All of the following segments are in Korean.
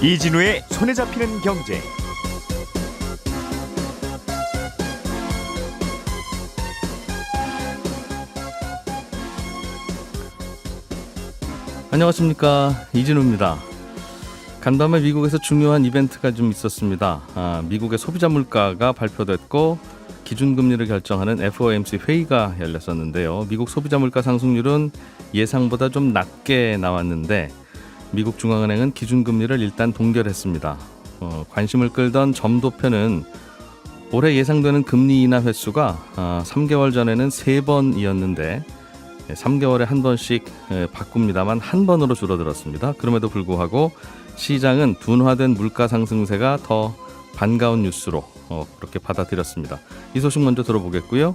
이진우의 손에 잡히는 경제. 안녕하십니까, 이진우입니다. 간밤에 미국에서 중요한 이벤트가 좀 있었습니다. 미국의 소비자 물가가 발표됐고 기준금리를 결정하는 FOMC 회의가 열렸었는데요. 미국 소비자 물가 상승률은 예상보다 좀 낮게 나왔는데 미국 중앙은행은 기준금리를 일단 동결했습니다. 관심을 끌던 점도표는 올해 예상되는 금리 인하 횟수가 3개월 전에는 3번이었는데 3개월에 한 번씩 바꿉니다만 한 번으로 줄어들었습니다. 그럼에도 불구하고 시장은 둔화된 물가 상승세가 더 반가운 뉴스로 그렇게 받아들였습니다. 이 소식 먼저 들어보겠고요.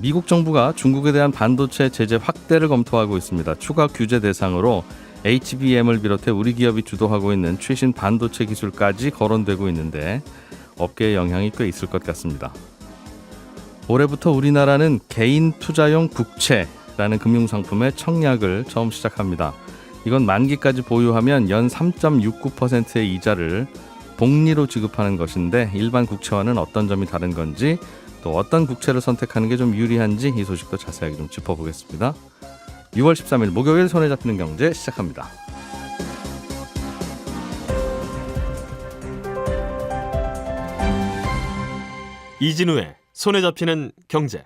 미국 정부가 중국에 대한 반도체 제재 확대를 검토하고 있습니다. 추가 규제 대상으로 HBM을 비롯해 우리 기업이 주도하고 있는 최신 반도체 기술까지 거론되고 있는데 업계의 영향이 꽤 있을 것 같습니다. 올해부터 우리나라는 개인 투자용 국채라는 금융상품의 청약을 처음 시작합니다. 이건 만기까지 보유하면 연 3.69%의 이자를 복리로 지급하는 것인데 일반 국채와는 어떤 점이 다른 건지 또 어떤 국채를 선택하는 게 좀 유리한지 이 소식도 자세하게 좀 짚어보겠습니다. 6월 13일 목요일 손에 잡히는 경제 시작합니다. 이진우의 손에 잡히는 경제.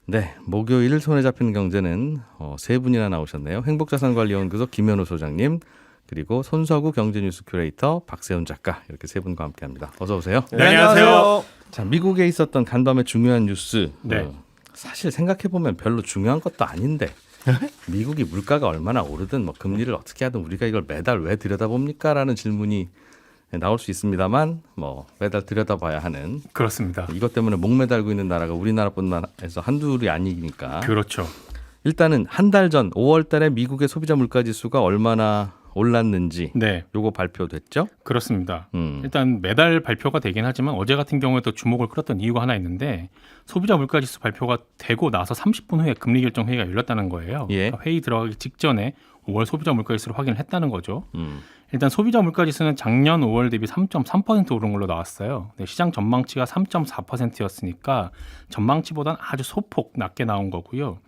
네, 목요일 손에 잡히는 경제는 세 분이나 나오셨네요. 행복자산관리연구소 김현우 소장님, 그리고 손서구 경제뉴스 큐레이터 박세훈 작가, 이렇게 세 분과 함께합니다. 어서 오세요. 네, 안녕하세요. 자, 미국에 있었던 간밤의 중요한 뉴스. 네. 사실 생각해보면 별로 중요한 것도 아닌데 미국이 물가가 얼마나 오르든 뭐 금리를 어떻게 하든 우리가 이걸 매달 왜 들여다봅니까? 라는 질문이 나올 수 있습니다만 뭐 매달 들여다봐야 하는, 그렇습니다. 이것 때문에 목매달고 있는 나라가 우리나라뿐만 해서 한둘이 아니니까. 그렇죠. 일단은 한 달 전 5월 달에 미국의 소비자 물가 지수가 얼마나 올랐는지 네, 요거 발표됐죠? 그렇습니다. 음. 일단 매달 발표가 되긴 하지만 어제 같은 경우에도 주목을 끌었던 이유가 하나 있는데 소비자 물가지수 발표가 되고 나서 30분 후에 금리 결정 회의가 열렸다는 거예요. 예. 그러니까 회의 들어가기 직전에 5월 소비자 물가지수를 확인을 했다는 거죠. 음. 일단 소비자 물가지수는 작년 5월 대비 3.3% 오른 걸로 나왔어요. 네, 시장 전망치가 3.4%였으니까 전망치보다는 아주 소폭 낮게 나온 거고요.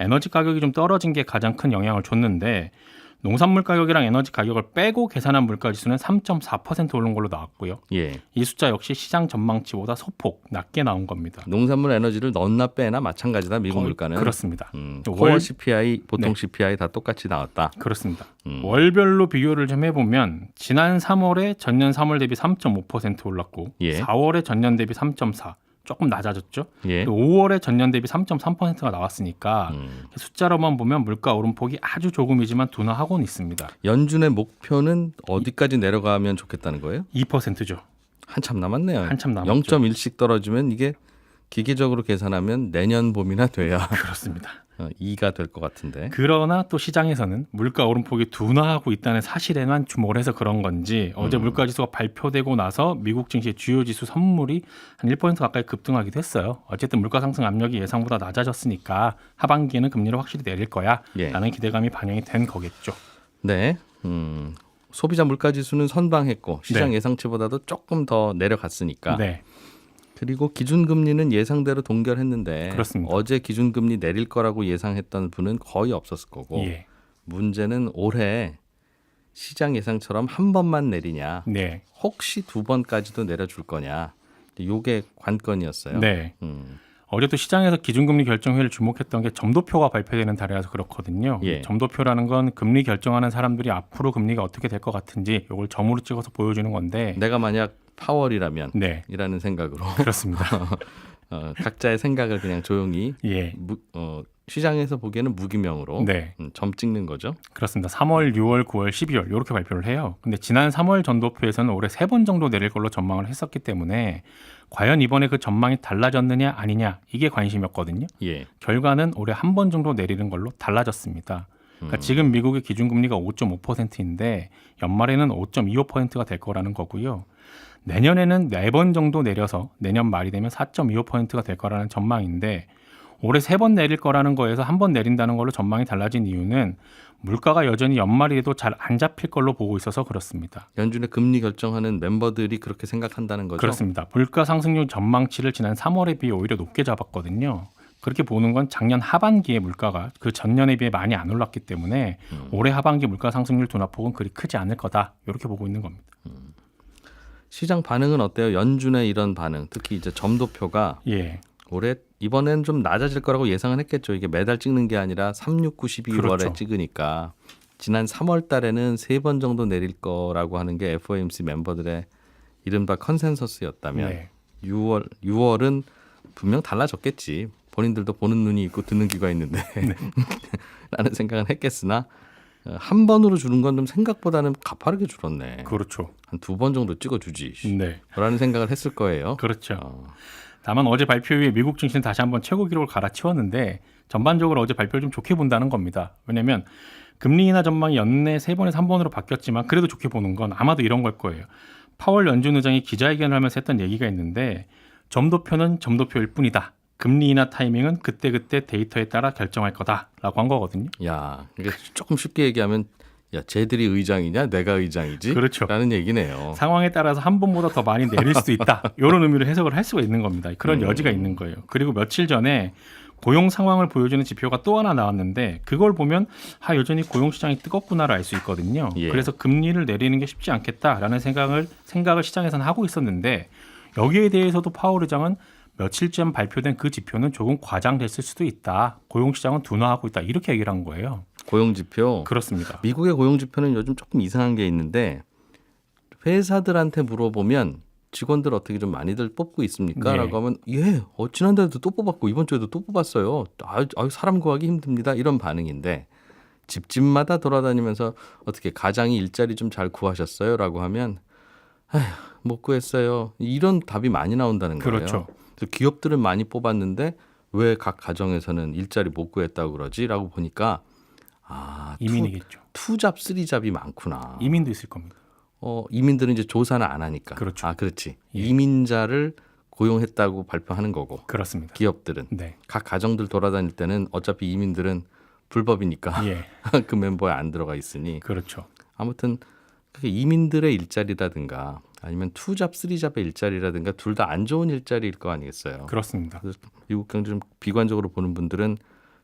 에너지 가격이 좀 떨어진 게 가장 큰 영향을 줬는데 농산물 가격이랑 에너지 가격을 빼고 계산한 물가지수는 3.4% 오른 걸로 나왔고요. 예. 이 숫자 역시 시장 전망치보다 소폭 낮게 나온 겁니다. 농산물 에너지를 넣나 빼나 마찬가지다, 미국 거의 물가는. 그렇습니다. 코어 CPI, 보통 네. CPI 다 똑같이 나왔다. 그렇습니다. 월별로 비교를 좀 해보면 지난 3월에 전년 3월 대비 3.5% 올랐고 예. 4월에 전년 대비 3.4%, 조금 낮아졌죠. 예. 또 5월에 전년 대비 3.3%가 나왔으니까 숫자로만 보면 물가 오름폭이 아주 조금이지만 둔화하고는 있습니다. 연준의 목표는 어디까지 내려가면 좋겠다는 거예요? 2%죠. 한참 남았네요. 한참 남았죠. 0.1씩 떨어지면 이게 기계적으로 계산하면 내년 봄이나 돼야 그렇습니다. 2가 될 것 같은데. 그러나 또 시장에서는 물가 오름폭이 둔화하고 있다는 사실에만 주목을 해서 그런 건지 어제 물가지수가 발표되고 나서 미국 증시 주요 지수 선물이 한 1% 가까이 급등하기도 했어요. 어쨌든 물가 상승 압력이 예상보다 낮아졌으니까 하반기에는 금리를 확실히 내릴 거야 예. 라는 기대감이 반영이 된 거겠죠. 네. 소비자 물가 지수는 선방했고 시장 네. 예상치보다도 조금 더 내려갔으니까. 네, 그리고 기준금리는 예상대로 동결했는데 그렇습니다. 어제 기준금리 내릴 거라고 예상했던 분은 거의 없었을 거고 예. 문제는 올해 시장 예상처럼 한 번만 내리냐, 네, 혹시 두 번까지도 내려줄 거냐, 이게 관건이었어요. 네. 어제 또 시장에서 기준금리 결정회의를 주목했던 게 점도표가 발표되는 달이라서 그렇거든요. 예. 점도표라는 건 금리 결정하는 사람들이 앞으로 금리가 어떻게 될 것 같은지 이걸 점으로 찍어서 보여주는 건데 내가 만약 파월이라면 네, 이라는 생각으로 그렇습니다. 각자의 생각을 그냥 조용히 예, 시장에서 보기에는 무기명으로 네, 점 찍는 거죠. 그렇습니다. 3월, 6월, 9월, 12월 이렇게 발표를 해요. 근데 지난 3월 전도표에서는 올해 3번 정도 내릴 걸로 전망을 했었기 때문에 과연 이번에 그 전망이 달라졌느냐 아니냐 이게 관심이었거든요. 예. 결과는 올해 한 번 정도 내리는 걸로 달라졌습니다. 그러니까 지금 미국의 기준금리가 5.5%인데 연말에는 5.25%가 될 거라는 거고요. 내년에는 4번 정도 내려서 내년 말이 되면 4.25%가 될 거라는 전망인데 올해 3번 내릴 거라는 거에서 한 번 내린다는 걸로 전망이 달라진 이유는 물가가 여전히 연말에도 잘 안 잡힐 걸로 보고 있어서 그렇습니다. 연준의 금리 결정하는 멤버들이 그렇게 생각한다는 거죠. 그렇습니다. 물가 상승률 전망치를 지난 3월에 비해 오히려 높게 잡았거든요. 그렇게 보는 건 작년 하반기에 물가가 그 전년에 비해 많이 안 올랐기 때문에 올해 하반기 물가 상승률 둔화폭은 그리 크지 않을 거다. 이렇게 보고 있는 겁니다. 시장 반응은 어때요? 연준의 이런 반응, 특히 이제 점도표가 예, 올해 이번엔 좀 낮아질 거라고 예상은 했겠죠. 이게 매달 찍는 게 아니라 3, 6, 9, 12월에 그렇죠. 찍으니까 지난 3월 달에는 3번 정도 내릴 거라고 하는 게 FOMC 멤버들의 이른바 컨센서스였다면 네. 6월은 분명 달라졌겠지. 본인들도 보는 눈이 있고 듣는 귀가 있는데 라는 생각은 했겠으나 한 번으로 주는 건 좀 생각보다는 가파르게 줄었네. 그렇죠. 한 2번 정도 찍어주지 네, 라는 생각을 했을 거예요. 그렇죠. 다만 어제 발표 후에 미국 증시는 다시 한번 최고 기록을 갈아치웠는데 전반적으로 어제 발표를 좀 좋게 본다는 겁니다. 왜냐하면 금리 인하 전망이 연내 3번에서 3번으로 바뀌었지만 그래도 좋게 보는 건 아마도 이런 걸 거예요. 파월 연준 의장이 기자회견을 하면서 했던 얘기가 있는데 점도표는 점도표일 뿐이다. 금리 인하 타이밍은 그때그때 데이터에 따라 결정할 거다라고 한 거거든요. 야, 이게 조금 쉽게 얘기하면 야, 쟤들이 의장이냐, 내가 의장이지? 그렇죠. 라는 얘기네요. 상황에 따라서 한 번보다 더 많이 내릴 수도 있다. 이런 의미로 해석을 할 수가 있는 겁니다. 그런 여지가 있는 거예요. 그리고 며칠 전에 고용 상황을 보여주는 지표가 또 하나 나왔는데 그걸 보면 여전히 고용 시장이 뜨겁구나를 알 수 있거든요. 예. 그래서 금리를 내리는 게 쉽지 않겠다라는 생각을 시장에서는 하고 있었는데 여기에 대해서도 파월 의장은 며칠 전 발표된 그 지표는 조금 과장됐을 수도 있다. 고용 시장은 둔화하고 있다. 이렇게 얘기를 한 거예요. 고용지표. 그렇습니다. 미국의 고용지표는 요즘 조금 이상한 게 있는데 회사들한테 물어보면 직원들 어떻게 좀 많이들 뽑고 있습니까? 네. 라고 하면 지난달에도 또 뽑았고 이번 주에도 또 뽑았어요. 사람 구하기 힘듭니다. 이런 반응인데 집집마다 돌아다니면서 어떻게 가장이 일자리 좀 잘 구하셨어요? 라고 하면 못 구했어요. 이런 답이 많이 나온다는 거예요. 그렇죠. 그래서 기업들은 많이 뽑았는데 왜 각 가정에서는 일자리 못 구했다고 그러지? 라고 보니까 이민이겠죠. 투잡, 쓰리잡이 많구나. 이민도 있을 겁니다. 이민들은 이제 조사는 안 하니까. 그렇죠. 그렇지. 예. 이민자를 고용했다고 발표하는 거고. 그렇습니다. 기업들은 네. 각 가정들 돌아다닐 때는 어차피 이민들은 불법이니까 예. 그 멤버에 안 들어가 있으니 그렇죠. 아무튼 그게 이민들의 일자리라든가 아니면 투잡, 쓰리잡의 일자리라든가 둘 다 안 좋은 일자리일 거 아니겠어요. 그렇습니다. 그래서 미국 경제 좀 비관적으로 보는 분들은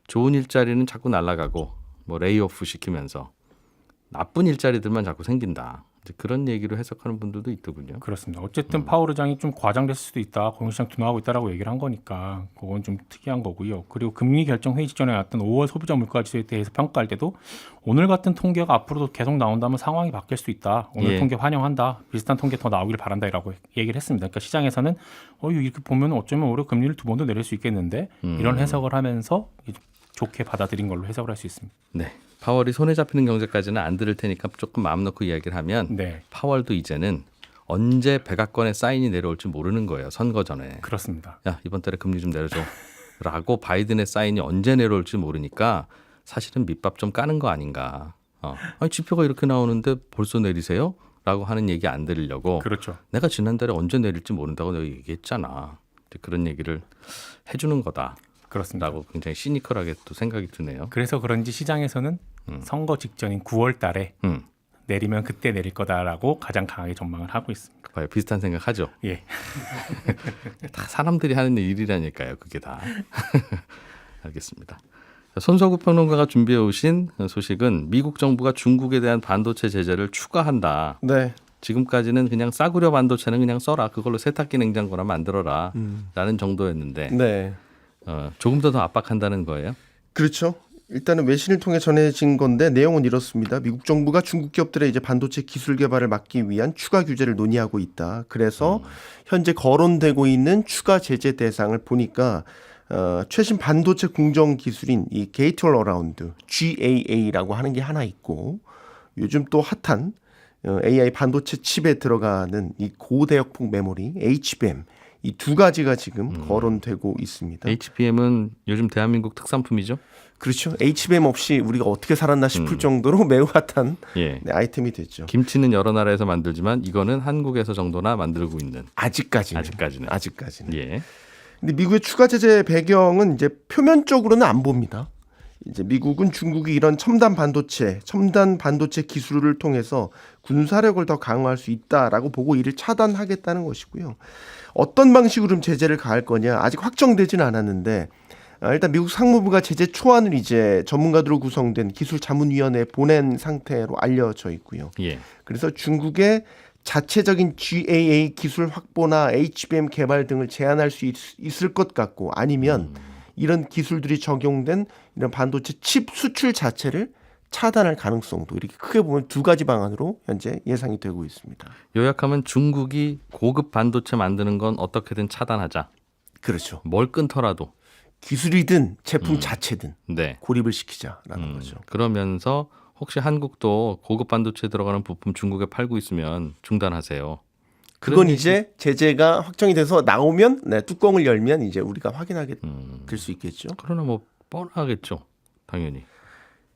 좋은 일자리는 자꾸 날아가고 뭐 레이오프 시키면서 나쁜 일자리들만 자꾸 생긴다. 이제 그런 얘기로 해석하는 분들도 있더군요. 그렇습니다. 어쨌든 파월 의장이 좀 과장됐을 수도 있다. 고용시장 둔화하고 있다라고 얘기를 한 거니까 그건 좀 특이한 거고요. 그리고 금리 결정 회의 직전에 나왔던 5월 소비자 물가 지수에 대해서 평가할 때도 오늘 같은 통계가 앞으로도 계속 나온다면 상황이 바뀔 수 있다. 오늘 예. 통계 환영한다. 비슷한 통계 더 나오길 바란다라고 얘기를 했습니다. 그러니까 시장에서는 이렇게 보면 어쩌면 올해 금리를 2번도 내릴 수 있겠는데 이런 해석을 하면서 좋게 받아들인 걸로 해석을 할 수 있습니다. 네. 파월이 손에 잡히는 경제까지는 안 들을 테니까 조금 마음 놓고 이야기를 하면 네, 파월도 이제는 언제 백악관에 사인이 내려올지 모르는 거예요. 선거 전에. 그렇습니다. 야, 이번 달에 금리 좀 내려줘. 라고 바이든의 사인이 언제 내려올지 모르니까 사실은 밑밥 좀 까는 거 아닌가. 아니, 지표가 이렇게 나오는데 벌써 내리세요? 라고 하는 얘기 안 들으려고 그렇죠. 내가 지난달에 언제 내릴지 모른다고 내가 얘기했잖아. 그런 얘기를 해주는 거다. 그렇습니다. 라고 굉장히 시니컬하게 또 생각이 드네요. 그래서 그런지 시장에서는 선거 직전인 9월 달에 내리면 그때 내릴 거다라고 가장 강하게 전망을 하고 있습니다. 봐요. 비슷한 생각하죠. 예, 다 사람들이 하는 일이라니까요. 그게 다. 알겠습니다. 손석구 평론가가 준비해 오신 소식은 미국 정부가 중국에 대한 반도체 제재를 추가한다. 네. 지금까지는 그냥 싸구려 반도체는 그냥 써라. 그걸로 세탁기 냉장고나 만들어라. 라는 정도였는데 네. 조금 더 압박한다는 거예요. 그렇죠. 일단은 외신을 통해 전해진 건데 내용은 이렇습니다. 미국 정부가 중국 기업들의 이제 반도체 기술 개발을 막기 위한 추가 규제를 논의하고 있다. 그래서 현재 거론되고 있는 추가 제재 대상을 보니까 최신 반도체 공정 기술인 이 게이트 어라운드 GAA라고 하는 게 하나 있고 요즘 또 핫한 AI 반도체 칩에 들어가는 이 고대역폭 메모리 HBM 이 두 가지가 지금 거론되고 있습니다. HBM은 요즘 대한민국 특산품이죠? 그렇죠. HBM 없이 우리가 어떻게 살았나 싶을 정도로 매우 핫한 예. 네, 아이템이 됐죠. 김치는 여러 나라에서 만들지만 이거는 한국에서 정도나 만들고 있는. 아직까지는. 아직까지는. 아직까지는. 예. 근데 미국의 추가 제재 배경은 이제 표면적으로는 안 봅니다. 이제 미국은 중국이 이런 첨단 반도체 기술을 통해서 군사력을 더 강화할 수 있다라고 보고 이를 차단하겠다는 것이고요. 어떤 방식으로 제재를 가할 거냐 아직 확정되지는 않았는데 일단 미국 상무부가 제재 초안을 이제 전문가들로 구성된 기술자문위원회에 보낸 상태로 알려져 있고요. 예. 그래서 중국의 자체적인 GAA 기술 확보나 HBM 개발 등을 제한할 수 있을 것 같고 아니면 이런 기술들이 적용된 이런 반도체 칩 수출 자체를 차단할 가능성도 이렇게 크게 보면 두 가지 방안으로 현재 예상이 되고 있습니다. 요약하면 중국이 고급 반도체 만드는 건 어떻게든 차단하자. 그렇죠. 뭘 끊더라도. 기술이든 제품 자체든 네. 고립을 시키자라는 거죠. 그러면서 혹시 한국도 고급 반도체에 들어가는 부품 중국에 팔고 있으면 중단하세요. 그건 이제 제재가 확정이 돼서 나오면 뚜껑을 열면 이제 우리가 확인하게 될 수 있겠죠. 그러나 뭐 뻔하겠죠. 당연히.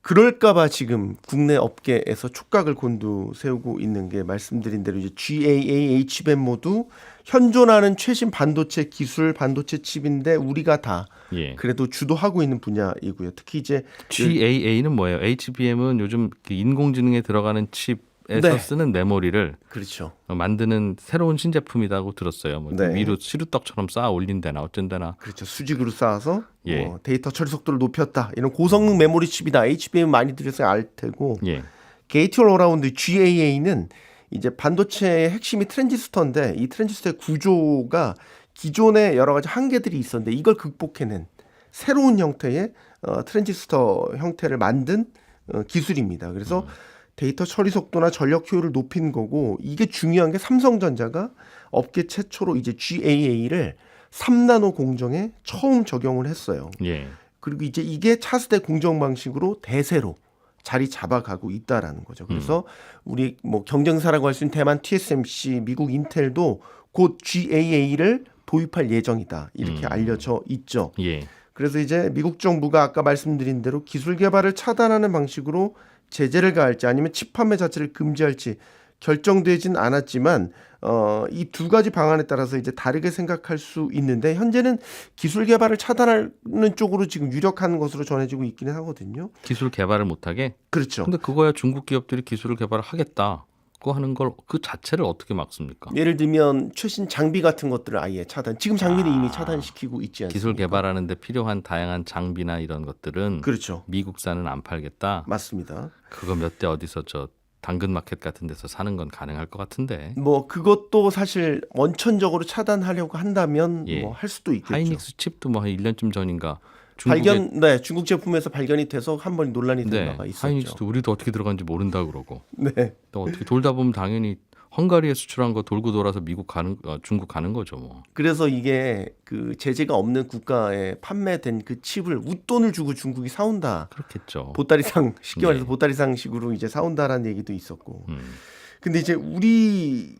그럴까봐 지금 국내 업계에서 촉각을 곤두세우고 있는 게 말씀드린 대로 이제 GAA, HBM 모두 현존하는 최신 반도체 기술, 반도체 칩인데 우리가 다 예. 그래도 주도하고 있는 분야이고요. 특히 이제 GAA는 뭐예요? HBM은 요즘 그 인공지능에 들어가는 칩에서 네. 쓰는 메모리를 그렇죠. 만드는 새로운 신제품이다고 들었어요. 뭐 네. 위로 시루떡처럼 쌓아 올린다나 어쩐다나. 그렇죠. 수직으로 쌓아서 예. 데이터 처리 속도를 높였다. 이런 고성능 메모리 칩이다. HBM 많이 들여서 알 테고 예. 게이트 올 어라운드 GAA는 이제 반도체의 핵심이 트랜지스터인데 이 트랜지스터의 구조가 기존에 여러 가지 한계들이 있었는데 이걸 극복해낸 새로운 형태의 트랜지스터 형태를 만든 기술입니다. 그래서 데이터 처리 속도나 전력 효율을 높인 거고 이게 중요한 게 삼성전자가 업계 최초로 이제 GAA를 3나노 공정에 처음 적용을 했어요. 예. 그리고 이제 이게 차세대 공정 방식으로 대세로 자리 잡아가고 있다라는 거죠. 그래서 우리 뭐 경쟁사라고 할 수 있는 대만 TSMC, 미국 인텔도 곧 GAA를 도입할 예정이다. 이렇게 알려져 있죠. 예. 그래서 이제 미국 정부가 아까 말씀드린 대로 기술 개발을 차단하는 방식으로 제재를 가할지 아니면 칩 판매 자체를 금지할지 결정되진 않았지만 이 두 가지 방안에 따라서 이제 다르게 생각할 수 있는데 현재는 기술 개발을 차단하는 쪽으로 지금 유력한 것으로 전해지고 있기는 하거든요. 기술 개발을 못하게. 그렇죠. 근데 그거야 중국 기업들이 기술을 개발을 하겠다고 하는 걸 그 자체를 어떻게 막습니까? 예를 들면 최신 장비 같은 것들을 아예 차단. 지금 장비는 이미 차단시키고 있지 않습니까? 기술 개발하는데 필요한 다양한 장비나 이런 것들은 그렇죠. 미국산은 안 팔겠다. 맞습니다. 그거 몇 대 어디서 저 당근마켓 같은 데서 사는 건 가능할 것 같은데. 뭐 그것도 사실 원천적으로 차단하려고 한다면 예. 뭐 할 수도 있겠죠. 하이닉스 칩도 뭐 한 1년쯤 전인가 중국에 중국 제품에서 발견이 돼서 한 번 논란이 된 바가 있었죠. 하이닉스도 우리도 어떻게 들어간지 모른다 그러고. 네. 또 어떻게 돌다 보면 당연히 헝가리에 수출한 거 돌고 돌아서 중국 가는 거죠, 뭐. 그래서 이게 그 제재가 없는 국가에 판매된 그 칩을 웃돈을 주고 중국이 사온다. 그렇겠죠. 보따리상 쉽게 말해서 네. 보따리상식으로 이제 사온다라는 얘기도 있었고. 근데 이제 우리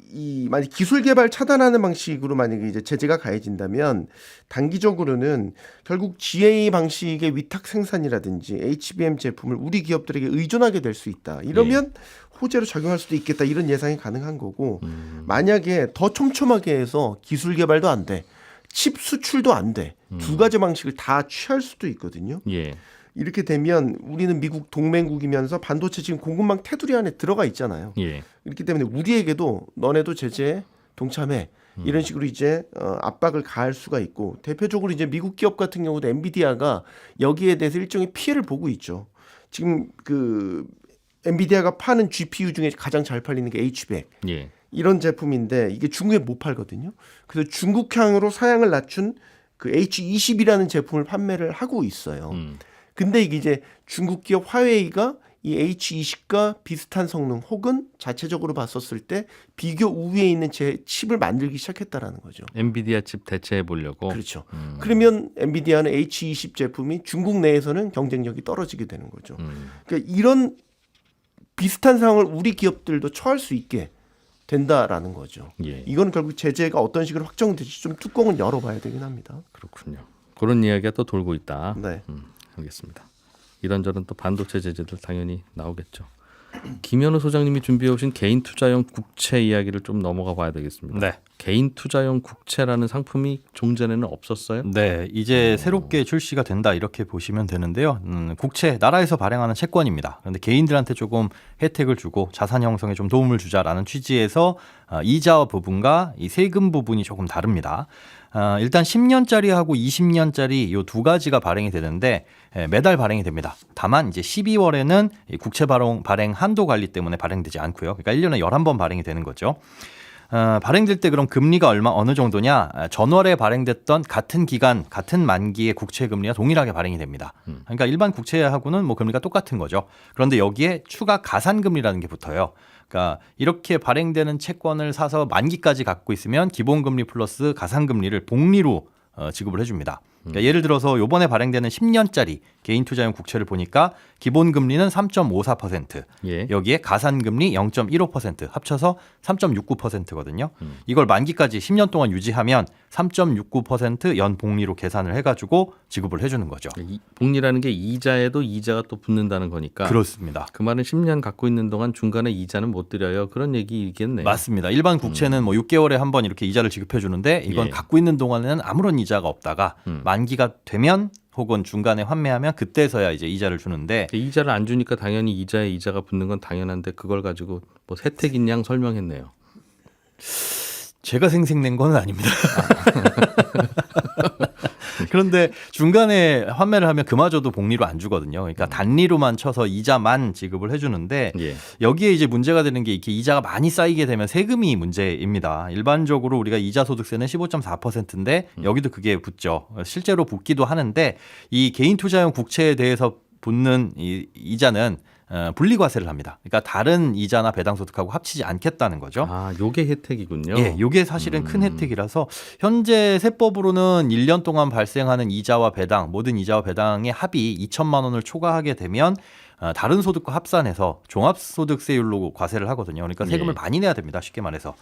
만약 기술 개발 차단하는 방식으로 만약에 이제 제재가 가해진다면 단기적으로는 결국 GA 방식의 위탁 생산이라든지 HBM 제품을 우리 기업들에게 의존하게 될 수 있다. 이러면 호재로 작용할 수도 있겠다. 이런 예상이 가능한 거고 만약에 더 촘촘하게 해서 기술 개발도 안 돼. 칩 수출도 안 돼. 두 가지 방식을 다 취할 수도 있거든요. 예. 이렇게 되면 우리는 미국 동맹국이면서 반도체 지금 공급망 테두리 안에 들어가 있잖아요. 예. 그렇기 때문에 우리에게도 너네도 제재에 동참해. 이런 식으로 이제 압박을 가할 수가 있고 대표적으로 이제 미국 기업 같은 경우도 엔비디아가 여기에 대해서 일종의 피해를 보고 있죠. 지금 그 엔비디아가 파는 GPU 중에 가장 잘 팔리는 게 H100. 예. 이런 제품인데 이게 중국에 못 팔거든요. 그래서 중국향으로 사양을 낮춘 그 H20이라는 제품을 판매를 하고 있어요. 근데 이게 이제 중국 기업 화웨이가 이 H20과 비슷한 성능 혹은 자체적으로 봤었을 때 비교 우위에 있는 제 칩을 만들기 시작했다라는 거죠. 엔비디아 칩 대체해 보려고. 그렇죠. 그러면 엔비디아는 H20 제품이 중국 내에서는 경쟁력이 떨어지게 되는 거죠. 그러니까 이런 비슷한 상황을 우리 기업들도 처할 수 있게 된다라는 거죠. 예. 이건 결국 제재가 어떤 식으로 확정될지 좀 뚜껑은 열어봐야 되긴 합니다. 그렇군요. 그런 이야기가 또 돌고 있다. 네. 알겠습니다. 이런저런 또 반도체 제재들 당연히 나오겠죠. 김현우 소장님이 준비해 오신 개인 투자용 국채 이야기를 좀 넘어가 봐야 되겠습니다. 네. 개인 투자용 국채라는 상품이 종전에는 없었어요? 네, 이제 새롭게 출시가 된다 이렇게 보시면 되는데요. 국채, 나라에서 발행하는 채권입니다. 그런데 개인들한테 조금 혜택을 주고 자산 형성에 좀 도움을 주자라는 취지에서 이자 부분과 이 세금 부분이 조금 다릅니다. 일단 10년짜리하고 20년짜리 이 두 가지가 발행이 되는데 매달 발행이 됩니다. 다만 이제 12월에는 국채 발행 한도 관리 때문에 발행되지 않고요. 그러니까 1년에 11번 발행이 되는 거죠. 발행될 때 그럼 금리가 어느 정도냐? 전월에 발행됐던 같은 기간, 같은 만기의 국채 금리와 동일하게 발행이 됩니다. 그러니까 일반 국채하고는 뭐 금리가 똑같은 거죠. 그런데 여기에 추가 가산 금리라는 게 붙어요. 그러니까 이렇게 발행되는 채권을 사서 만기까지 갖고 있으면 기본 금리 플러스 가산 금리를 복리로 지급을 해줍니다. 그러니까 예를 들어서 이번에 발행되는 10년짜리 개인 투자용 국채를 보니까 기본 금리는 3.54%, 예. 여기에 가산 금리 0.15% 합쳐서 3.69%거든요. 이걸 만기까지 10년 동안 유지하면 3.69% 연복리로 계산을 해가지고 지급을 해주는 거죠. 복리라는 게 이자에도 이자가 또 붙는다는 거니까. 그렇습니다. 그 말은 10년 갖고 있는 동안 중간에 이자는 못 드려요. 그런 얘기겠네요. 맞습니다. 일반 국채는 뭐 6개월에 한 번 이렇게 이자를 지급해 주는데 이건 예. 갖고 있는 동안에는 아무런 이자가 없다가 만기가 되면 혹은 중간에 환매하면 그때서야 이제 이자를 주는데 이자를 안 주니까 당연히 이자에 이자가 붙는 건 당연한데 그걸 가지고 뭐 혜택인 양 설명했네요. 제가 생색낸 건 아닙니다. 그런데 중간에 환매를 하면 그마저도 복리로 안 주거든요. 그러니까 단리로만 쳐서 이자만 지급을 해주는데 예. 여기에 이제 문제가 되는 게 이렇게 이자가 많이 쌓이게 되면 세금이 문제입니다. 일반적으로 우리가 이자 소득세는 15.4%인데 여기도 그게 붙죠. 실제로 붙기도 하는데 이 개인 투자용 국채에 대해서 붙는 이 이자는 분리과세를 합니다. 그러니까 다른 이자나 배당 소득하고 합치지 않겠다는 거죠. 아, 요게 혜택이군요. 예, 요게 사실은 큰 혜택이라서 현재 세법으로는 1년 동안 발생하는 이자와 배당, 모든 이자와 배당의 합이 2천만 원을 초과하게 되면 다른 소득과 합산해서 종합소득세율로 과세를 하거든요. 그러니까 세금을 예. 많이 내야 됩니다. 쉽게 말해서.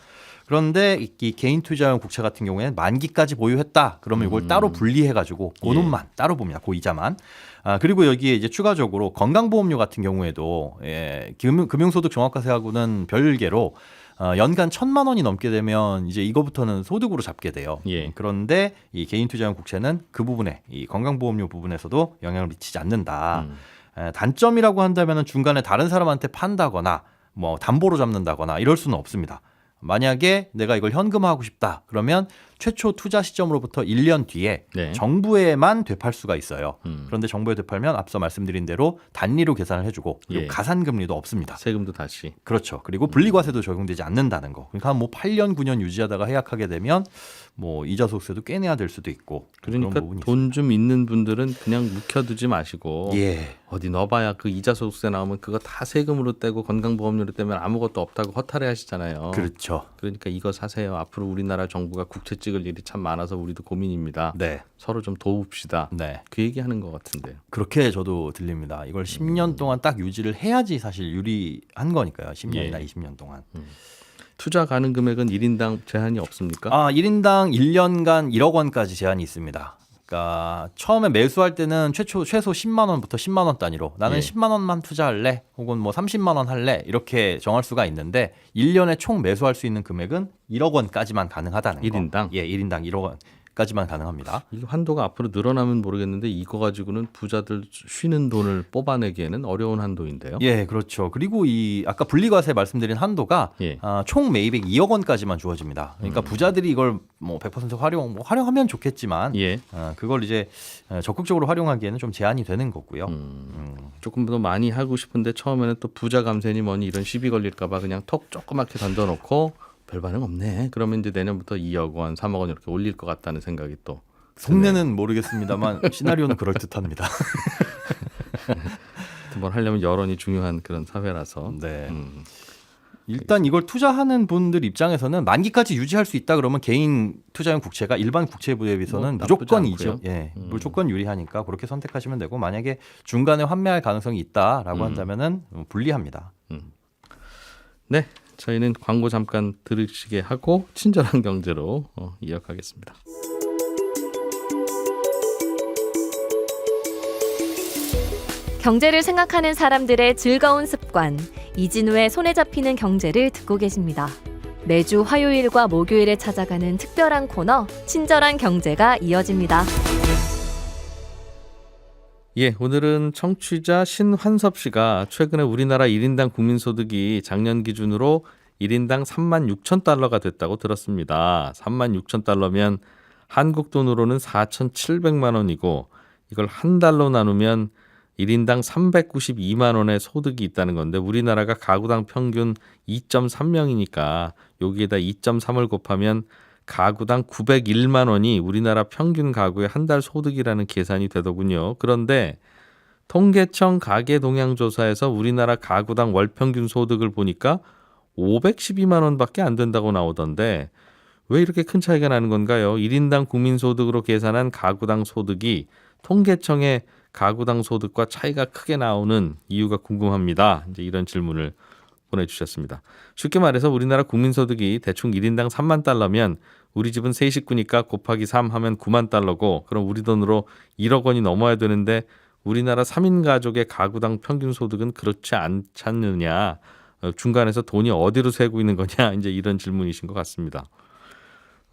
그런데 이 개인 투자용 국채 같은 경우에는 만기까지 보유했다. 그러면 이걸 따로 분리해가지고 그 돈만 따로 봅니다. 그 이자만. 그리고 여기에 이제 추가적으로 건강보험료 같은 경우에도 금융소득 종합과세하고는 별개로 연간 1,000만 원이 넘게 되면 이제 이거부터는 소득으로 잡게 돼요. 예. 그런데 이 개인 투자용 국채는 그 부분에 이 건강보험료 부분에서도 영향을 미치지 않는다. 단점이라고 한다면 중간에 다른 사람한테 판다거나 뭐 담보로 잡는다거나 이럴 수는 없습니다. 만약에 내가 이걸 현금화하고 싶다 그러면 최초 투자 시점으로부터 1년 뒤에 네. 정부에만 되팔 수가 있어요. 그런데 정부에 되팔면 앞서 말씀드린 대로 단리로 계산을 해주고 그리고 예. 가산금리도 없습니다. 세금도 다시. 그렇죠. 그리고 분리과세도 적용되지 않는다는 거. 그러니까 뭐 8년 9년 유지하다가 해약하게 되면 뭐 이자 소득세도 꽤 내야 될 수도 있고 그러니까 그런 부분이 돈 좀 있는 분들은 그냥 묵혀두지 마시고 예. 어디 넣어봐야 그 이자 소득세 나오면 그거 다 세금으로 떼고 건강보험료로 떼면 아무것도 없다고 허탈해 하시잖아요. 그렇죠. 그러니까 이거 사세요. 앞으로 우리나라 정부가 국채 찍을 일이 참 많아서 우리도 고민입니다. 네. 서로 좀 도웁시다. 네. 그 얘기하는 것 같은데요. 그렇게 저도 들립니다. 이걸 10년 동안 딱 유지를 해야지 사실 유리한 거니까요. 10년이나 예. 20년 동안. 투자 가능 금액은 1인당 제한이 없습니까? 1인당 1년간 1억 원까지 제한이 있습니다. 그러니까 처음에 매수할 때는 최소 10만 원부터 10만 원 단위로 나는 예. 10만 원만 투자할래 혹은 뭐 30만 원 할래 이렇게 정할 수가 있는데 1년에 총 매수할 수 있는 금액은 1억 원까지만 가능하다는 거. 1인당? 예, 1인당 1억 원까지만 가능합니다. 이 한도가 앞으로 늘어나면 모르겠는데 이거 가지고는 부자들 쉬는 돈을 뽑아내기에는 어려운 한도인데요. 예, 그렇죠. 그리고 이 아까 분리과세 말씀드린 한도가 예. 총 매입액 2억 원까지만 주어집니다. 그러니까 부자들이 이걸 뭐 100% 활용하면 좋겠지만 예. 그걸 이제 적극적으로 활용하기에는 좀 제한이 되는 거고요. 조금 더 많이 하고 싶은데 처음에는 또 부자 감세니 뭐니 이런 시비 걸릴까봐 그냥 톡 조그맣게 던져놓고 별 반응 없네. 그러면 이제 내년부터 2억 원, 3억 원 이렇게 올릴 것 같다는 생각이 또. 속내는 모르겠습니다만 시나리오는 그럴 듯합니다. 뭘 하려면 여론이 중요한 그런 사회라서. 네. 일단 이걸 투자하는 분들 입장에서는 만기까지 유지할 수 있다 그러면 개인 투자용 국채가 일반 국채에 비해서는 뭐 나쁘지 무조건이죠. 않고요. 예, 무조건 유리하니까 그렇게 선택하시면 되고 만약에 중간에 환매할 가능성이 있다라고 한다면은 불리합니다. 네, 저희는 광고 잠깐 들으시게 하고 친절한 경제로 이어가겠습니다. 경제를 생각하는 사람들의 즐거운 습관. 이진우의 손에 잡히는 경제를 듣고 계십니다. 매주 화요일과 목요일에 찾아가는 특별한 코너 친절한 경제가 이어집니다. 예, 오늘은 청취자 신환섭 씨가 최근에 우리나라 1인당 국민소득이 작년 기준으로 1인당 36,000달러가 됐다고 들었습니다. 36,000달러면 한국 돈으로는 4,700만 원이고 이걸 한 달로 나누면 1인당 392만 원의 소득이 있다는 건데 우리나라가 가구당 평균 2.3명이니까 여기에다 2.3을 곱하면 가구당 901만 원이 우리나라 평균 가구의 한 달 소득이라는 계산이 되더군요. 그런데 통계청 가계동향조사에서 우리나라 가구당 월평균 소득을 보니까 512만 원밖에 안 된다고 나오던데 왜 이렇게 큰 차이가 나는 건가요? 1인당 국민소득으로 계산한 가구당 소득이 통계청의 가구당 소득과 차이가 크게 나오는 이유가 궁금합니다. 이제 이런 질문을 보내주셨습니다. 쉽게 말해서 우리나라 국민소득이 대충 1인당 3만 달러면 우리 집은 세 식구니까 곱하기 3 하면 9만 달러고 그럼 우리 돈으로 1억 원이 넘어야 되는데 우리나라 3인 가족의 가구당 평균 소득은 그렇지 않지 않느냐. 중간에서 돈이 어디로 새고 있는 거냐. 이제 이런 질문이신 것 같습니다.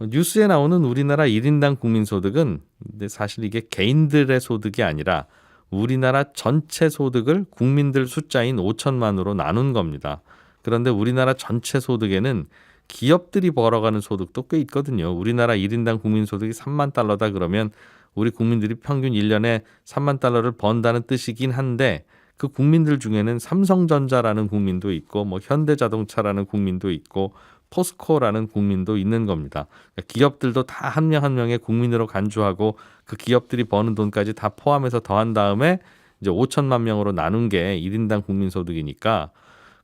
뉴스에 나오는 우리나라 1인당 국민소득은 근데 사실 이게 개인들의 소득이 아니라 우리나라 전체 소득을 국민들 숫자인 5천만으로 나눈 겁니다. 그런데 우리나라 전체 소득에는 기업들이 벌어가는 소득도 꽤 있거든요. 우리나라 1인당 국민소득이 3만 달러다 그러면 우리 국민들이 평균 1년에 3만 달러를 번다는 뜻이긴 한데 그 국민들 중에는 삼성전자라는 국민도 있고 뭐 현대자동차라는 국민도 있고 포스코라는 국민도 있는 겁니다. 기업들도 다 한 명 한 명의 국민으로 간주하고 그 기업들이 버는 돈까지 다 포함해서 더한 다음에 이제 5천만 명으로 나눈 게 1인당 국민소득이니까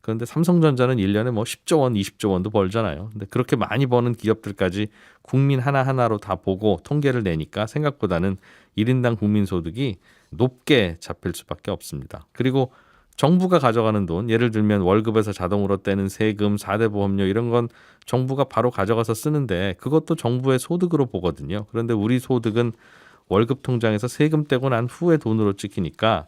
그런데 삼성전자는 1년에 뭐 10조 원, 20조 원도 벌잖아요. 근데 그렇게 많이 버는 기업들까지 국민 하나하나로 다 보고 통계를 내니까 생각보다는 1인당 국민소득이 높게 잡힐 수밖에 없습니다. 그리고 정부가 가져가는 돈, 예를 들면 월급에서 자동으로 떼는 세금, 4대 보험료 이런 건 정부가 바로 가져가서 쓰는데 그것도 정부의 소득으로 보거든요. 그런데 우리 소득은 월급 통장에서 세금 떼고 난 후에 돈으로 찍히니까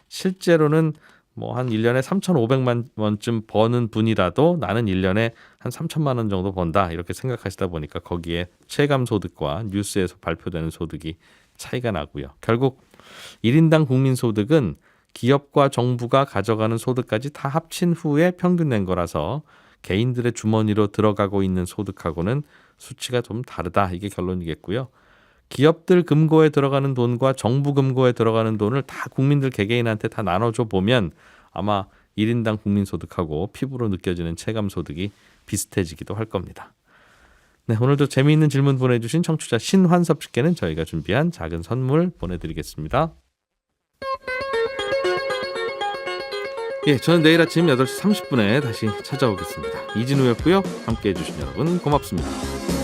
실제로는 뭐 한 1년에 3,500만 원쯤 버는 분이라도 나는 1년에 한 3천만 원 정도 번다 이렇게 생각하시다 보니까 거기에 체감 소득과 뉴스에서 발표되는 소득이 차이가 나고요. 결국 1인당 국민소득은 기업과 정부가 가져가는 소득까지 다 합친 후에 평균 낸 거라서 개인들의 주머니로 들어가고 있는 소득하고는 수치가 좀 다르다. 이게 결론이겠고요. 기업들 금고에 들어가는 돈과 정부 금고에 들어가는 돈을 다 국민들 개개인한테 다 나눠줘 보면 아마 1인당 국민소득하고 피부로 느껴지는 체감소득이 비슷해지기도 할 겁니다. 네, 오늘도 재미있는 질문 보내주신 청취자 신환섭 씨께는 저희가 준비한 작은 선물 보내드리겠습니다. 예, 저는 내일 아침 8시 30분에 다시 찾아오겠습니다. 이진우였고요. 함께해 주신 여러분 고맙습니다.